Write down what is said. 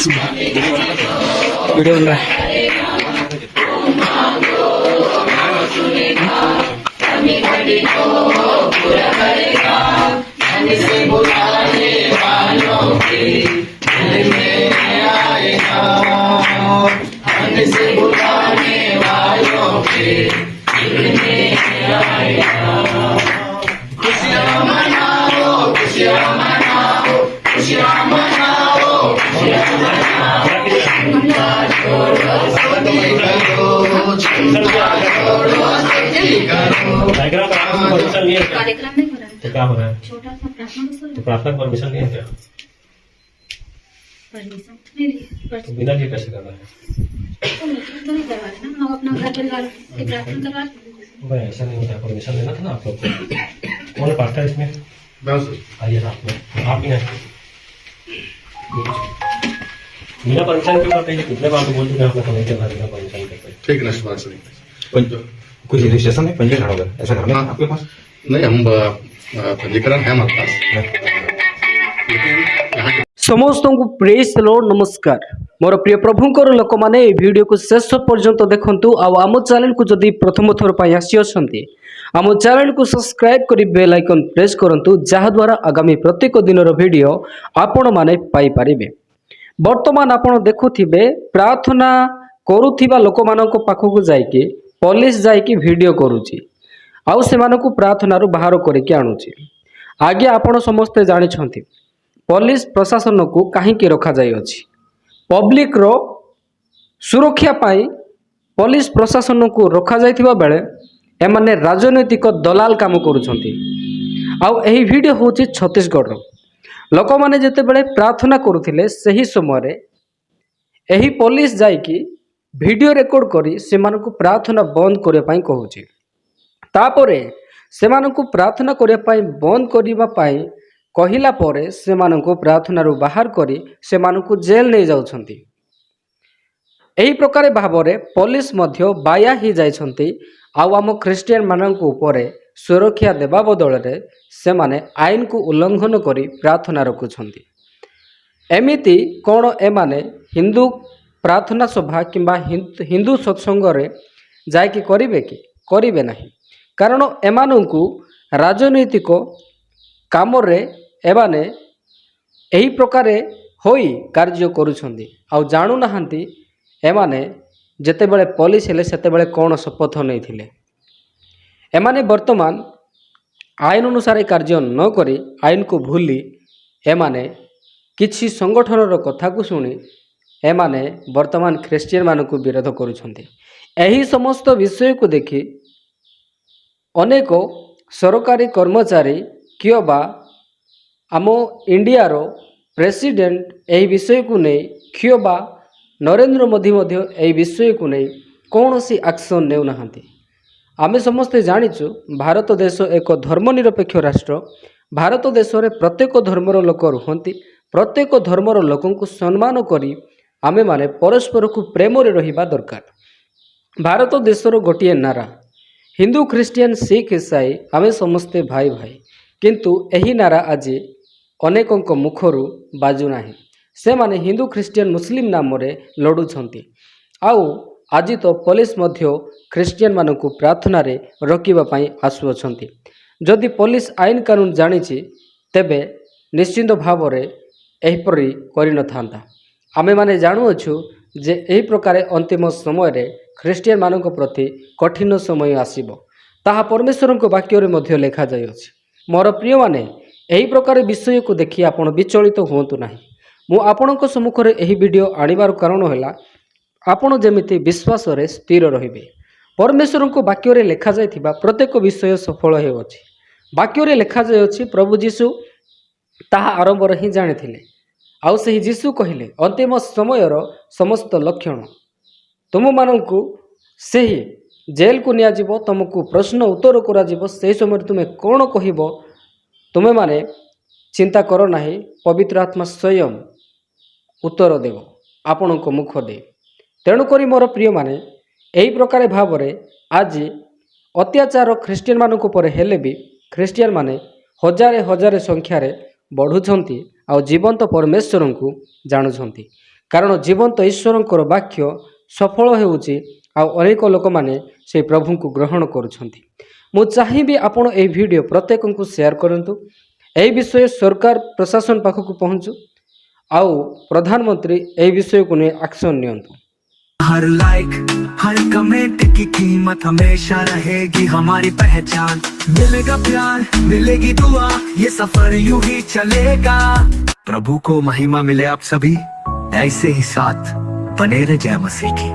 Video बन रहा है। कार्यक्रम नहीं हो रहा है तो क्या हो रहा है? छोटा सा प्रार्थना बस हो तो रहा प्रार्थना का परमिशन नहीं है क्या? है परमिशन तो नहीं ली तो बिना लिए कैसे कर रहा है? तो मीटिंग तो नहीं करवा रहे ना हम अपना घर परिवार की प्रार्थना करवा रहे हैं। भाई ऐसा नहीं होता है, परमिशन लेना था ना आप लोग को। कौन पार्टनर इसमें? आइए साथ में, आप ही हैं। बिना परमिशन क्यों करते हैं? कितने बार तो बोल चुके हैं आपने कमेटी में बिना परमिशन करते। ठीक है नेक्स्ट बार कुछ रजिस्ट्रेशन है, पंजीकरण वगैरह ऐसा करना है आपके पास? नहीं हम पंजीकरण है हमारे पास, लेकिन यहाँ के समस्तଙ୍କୁ प्रेज लॉर्ड नमस्कार। मोर प्रिय प्रभुंकर लोक माने ए वीडियो को शेष पर्यंत देखंतु। आ आम चैनल को जदि प्रथम थर पई आसी अछंती आम चैनल को सब्सक्राइब करी बेल आइकन प्रेस करंतु, जहा द्वारा आगामी प्रत्येक दिनर वीडियो आपण माने पाई परिबे। वर्तमान आपण देखुथिबे प्रार्थना करूथिबा लोक मानको पाखकु जाईकी पुलिस जाईकी वीडियो करूची, आउ सेमानकु प्रार्थना बाहर करके आणुची। आगे आपण समस्ते जानिछंती पुलिस प्रशासन को कहीं रखा जाई अछि। पब्लिक रो सुरक्षा पाई पुलिस प्रशासन को रखा जाइथिबा बेले एमाने राजनैतिक दलाल काम करूछंती। आउ एही वीडियो होची छत्तीसगढ़ रो लोक माने जेते बेले प्रार्थना करूथिले सही समय रे एही पुलिस जाईकी वीडियो रेकॉर्ड करी सेमानकु प्रार्थना बंद करिया पाई कहूची। तापरे सेमानकु प्रार्थना करिया पाई बंद करिबा पाई कहिला परे सेमानकु प्रार्थनारू बाहर करी सेमानकु जेल नहीं जाउछंती। एही प्रकार भावरे पुलिस मध्य बाया ही जाइछंती। आउ आम ख्रिस्टियन मानकु उपरे सुरक्षा देबा बदलरे सेमाने आईन को उल्लंघन करी प्रार्थना रखुछंती। एमिति कोण एमाने हिंदू प्रार्थना सभा किंबा हिंदू सत्संग रे जायकी करिवे कि करिवे नाही, कारण एमानंकु राजनैतिक काम रे एमाने एही प्रकारे होई कार्य करूछंती। आउ जानु नाहंती एमाने जेतेबेले पुलिस हेले सेतेबेले कोण शपथ नहीं थिले। एमाने वर्तमान आईन अनुसार कार्य न करी आईन को भूली एमाने किछि संगठन रो कथा को सुनी एमाने वर्तमान ख्रिस्टियन मानकु विरोध करूछंती। एही समस्त विषय को देखि अनेक सरकारी कर्मचारी कियोबा आम इंडिया रो प्रेसिडेंट एही विषय को नहीं कियोबा नरेंद्र मोदी मध्य एही विषय को नहीं कौनसी एक्शन नेउ नाहंती। आमे समस्ते जानिचु भारत देश एक धर्मनिरपेक्ष राष्ट्र। भारत देश रे प्रत्येक धर्मर लोक रुहंती। प्रत्येक धर्मर लोकन को सम्मान करी आमे माने परस्पर को प्रेम रे रहिबा दरकार। भारत देशर गोटिए नारा हिंदू ख्रिस्टियन सिख ईसाई आमे समस्ते भाई भाई, किंतु एही नारा आज अनेकंक मुखरू बाजू नाही। से माने हिंदू ख्रिस्टियन मुस्लिम नाम रे लड़ुछंती। आउ आज तो पुलिस मध्य ख्रिस्टियन मानकु प्रार्थना रे रोकिबा पई आसुअछंती। जदि पुलिस आईन कानून जानिछि तेबे निश्चिंत भाव रे एहिपरि करि न थांता। आमे माने जानुअछु जे एही प्रकार अंतिम समय रे ख्रिस्टियन मानक प्रति कठिन समय आसीबो, ताहा परमेश्वर को वाक्य रे मध्य लेखा जाय अछि। मोर प्रिय माने एही प्रकार विषय को देखि आपण विचलित होंतु नाही। मु आपणक सम्मुख रे एही वीडियो आनिबार कारण होला आपण जेमिति विश्वास रे स्थिर रहिबे। परमेश्वर को वाक्य रे लेखा जायथिबा प्रत्येक विषय सफल हेउछि। वाक्य रे लेखा जाय अछि प्रभु यीशु ताहा आरंभ रे ही जानिथिले। आउ सही यीशु कहिले अंतिम समयर समस्त लक्षण तुम मानू सही जेल को निया जीवो, तुमको प्रश्न उत्तर करा जीवो। सही समय तुम्हें कौन कहब तुम्हें माने चिंता करो नहीं, पवित्र आत्मा स्वयं उत्तर देव आपण को मुख दे। तेणुक मोर प्रिय माने यही प्रकार भाव में आज अत्याचार ख्रिस्टियन मानक पर हेले भी ख्रिस्टियन माने हजारे हजारे संख्यार बढ़ुंट आ जीवंत परमेश्वर को जानुंट। କାରଣ ଜୀବନ୍ତ ଈଶ୍ୱରଙ୍କର ବାକ୍ୟ ସଫଳ ହେଉଛି ଆଉ ଅନେକ ଲୋକମାନେ ସେହି ପ୍ରଭୁଙ୍କୁ ଗ୍ରହଣ କରୁଛନ୍ତି। ମୁଁ ଚାହିଁବି ଆପଣ ଏହି ଭିଡ଼ିଓ ପ୍ରତ୍ୟେକଙ୍କୁ ସେୟାର କରନ୍ତୁ। ଏହି ବିଷୟ ସରକାର ପ୍ରଶାସନ ପାଖକୁ ପହଞ୍ଚୁ ଆଉ ପ୍ରଧାନମନ୍ତ୍ରୀ ଏହି ବିଷୟକୁ ନେଇ ଆକ୍ସନ ନିଅନ୍ତୁ। हर लाइक हर कमेंट की कीमत हमेशा रहेगी हमारी पहचान। मिलेगा प्यार मिलेगी दुआ, ये सफर यूं ही चलेगा। प्रभु को महिमा मिले आप सभी ऐसे ही साथ बने रहे। जय मसीह की।